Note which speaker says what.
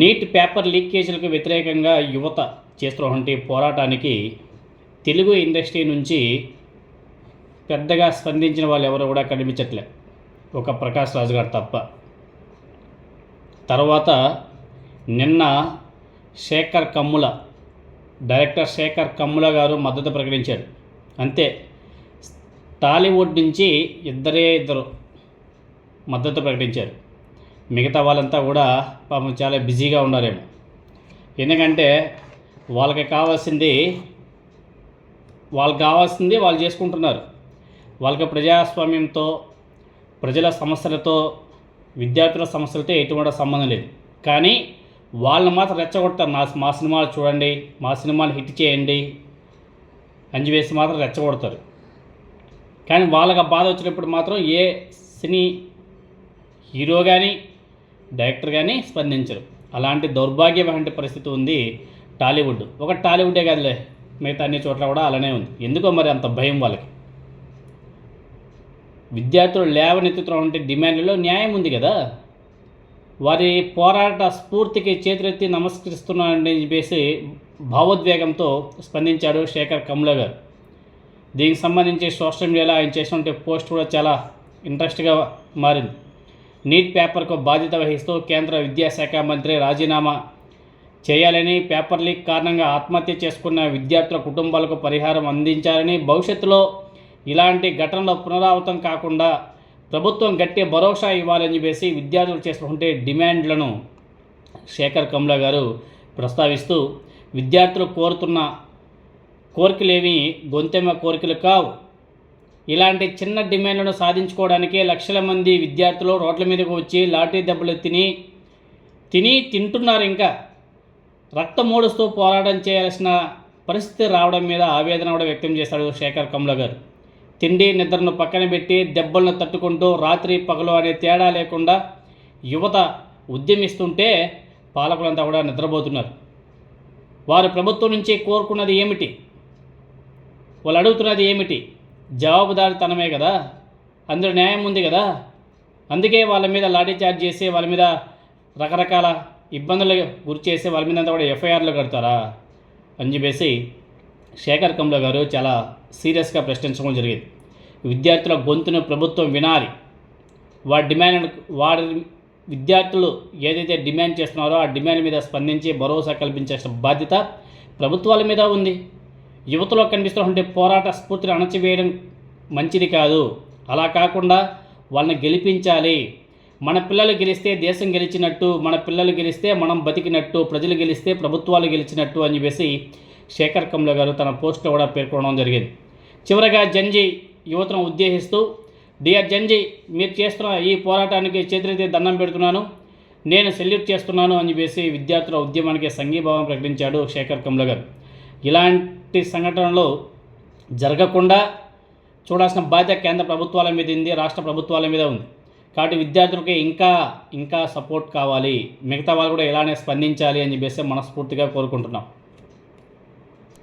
Speaker 1: Neat paper లీకేజీలకు వ్యతిరేకంగా యువత చేస్తున్నటువంటి పోరాటానికి తెలుగు ఇండస్ట్రీ నుంచి పెద్దగా స్పందించిన వాళ్ళు ఎవరు కూడా కనిపించట్లే, ఒక ప్రకాష్ రాజు గారు తప్ప. తర్వాత నిన్న డైరెక్టర్ శేఖర్ కమ్ముల గారు మద్దతు ప్రకటించారు. అంతే, టాలీవుడ్ నుంచి ఇద్దరు మద్దతు ప్రకటించారు. మిగతా వాళ్ళంతా కూడా పాపం చాలా బిజీగా ఉన్నారేమో. ఎందుకంటే వాళ్ళకి కావాల్సింది వాళ్ళు చేసుకుంటున్నారు. వాళ్ళకి ప్రజాస్వామ్యంతో, ప్రజల సమస్యలతో, విద్యార్థుల సమస్యలతో ఎటువంటి సంబంధం లేదు. కానీ వాళ్ళని మాత్రం రెచ్చగొడతారు. మా సినిమాలు చూడండి, మా సినిమాలు హిట్ చేయండి అని చెప్పేసి మాత్రం రెచ్చగొడతారు. కానీ వాళ్ళకి బాధ వచ్చినప్పుడు మాత్రం ఏ సినీ హీరో కానీ డైరెక్టర్ కానీ స్పందించరు. అలాంటి దౌర్భాగ్యమైన పరిస్థితి ఉంది టాలీవుడ్. ఒక టాలీవుడే కాదులే, మిగతా అన్ని చోట్ల కూడా అలానే ఉంది. ఎందుకో మరి అంత భయం వాళ్ళకి. విద్యార్థులు లేవనెత్తుతున్నటువంటి డిమాండ్లలో న్యాయం ఉంది కదా. వారి పోరాట స్ఫూర్తికి చేతులెత్తి నమస్కరిస్తున్నారని చెప్పేసి భావోద్వేగంతో స్పందించాడు శేఖర్ కమ్ముల గారు. దీనికి సంబంధించి సోషల్ మీడియాలో ఆయన చేసినటువంటి పోస్ట్ కూడా చాలా ఇంట్రెస్ట్గా మారింది. నీట్ పేపర్కు బాధ్యత వహిస్తూ కేంద్ర విద్యాశాఖ మంత్రి రాజీనామా చేయాలని, పేపర్ లీక్ కారణంగా ఆత్మహత్య చేసుకున్న విద్యార్థుల కుటుంబాలకు పరిహారం అందించాలని, భవిష్యత్తులో ఇలాంటి ఘటనలు పునరావృతం కాకుండా ప్రభుత్వం గట్టి భరోసా ఇవ్వాలని చెప్పేసి విద్యార్థులు చేస్తున్నటువంటి డిమాండ్లను శేఖర్ కమ్ముల గారు ప్రస్తావిస్తూ, విద్యార్థులు కోరుతున్న కోరికలేవి గొంతెమ్మ కోరికలు కావు. ఇలాంటి చిన్న డిమాండ్లను సాధించుకోవడానికే లక్షల మంది విద్యార్థులు రోడ్ల మీదకు వచ్చి లాఠీ దెబ్బలు తింటున్నారు. ఇంకా రక్తం మూడుస్తూ పోరాటం చేయాల్సిన పరిస్థితి రావడం మీద ఆవేదన కూడా వ్యక్తం చేశాడు శేఖర్ కమ్ముల గారు. తిండి నిద్రను పక్కన పెట్టి దెబ్బలను తట్టుకుంటూ రాత్రి పగలు అనే తేడా లేకుండా యువత ఉద్యమిస్తుంటే పాలకులంతా కూడా నిద్రపోతున్నారు. వారు ప్రభుత్వం నుంచి కోరుకున్నది ఏమిటి? వాళ్ళు అడుగుతున్నది ఏమిటి? జవాబుదారితనమే కదా, అందులో న్యాయం ఉంది కదా. అందుకే వాళ్ళ మీద లాఠీ చార్జ్ చేసి, వాళ్ళ మీద రకరకాల ఇబ్బందులు గురి చేసి, వాళ్ళ మీద అంతా కూడా ఎఫ్ఐఆర్లు కడతారా అని చెప్పేసి శేఖర్ కమ్ముల గారు చాలా సీరియస్గా ప్రశ్నించడం జరిగింది. విద్యార్థుల గొంతును ప్రభుత్వం వినాలి. వారి విద్యార్థులు ఏదైతే డిమాండ్ చేస్తున్నారో ఆ డిమాండ్ మీద స్పందించి భరోసా కల్పించాల్సిన బాధ్యత ప్రభుత్వాల మీద ఉంది. యువతలో కనిపిస్తున్నటువంటి పోరాట స్ఫూర్తిని అణచివేయడం మంచిది కాదు. అలా కాకుండా వాళ్ళని గెలిపించాలి. మన పిల్లలు గెలిస్తే దేశం గెలిచినట్టు, మన పిల్లలు గెలిస్తే మనం బతికినట్టు, ప్రజలు గెలిస్తే ప్రభుత్వాలు గెలిచినట్టు అని చెప్పేసి శేఖర్ కమ్ముల గారు తన పోస్ట్లో కూడా పేర్కొనడం జరిగింది. చివరగా జంజీ యువతను ఉద్దేశిస్తూ, డియర్ జంజీ, మీరు చేస్తున్న ఈ పోరాటానికి చేతులెత్తి దండం పెడుతున్నాను, నేను సెల్యూట్ చేస్తున్నాను అని చెప్పేసి విద్యార్థుల ఉద్యమానికి సంఘీభావం ప్రకటించాడు శేఖర్ కమ్ముల గారు. ఇలాంటి సంఘటనలు జరగకుండా చూడాల్సిన బాధ్యత కేంద్ర ప్రభుత్వాల మీద ఉంది, రాష్ట్ర ప్రభుత్వాల మీద ఉంది. కాబట్టి విద్యార్థులకి ఇంకా సపోర్ట్ కావాలి. మిగతా వాళ్ళు కూడా ఇలానే స్పందించాలి అని చెప్పేసి మనస్ఫూర్తిగా కోరుకుంటున్నాం.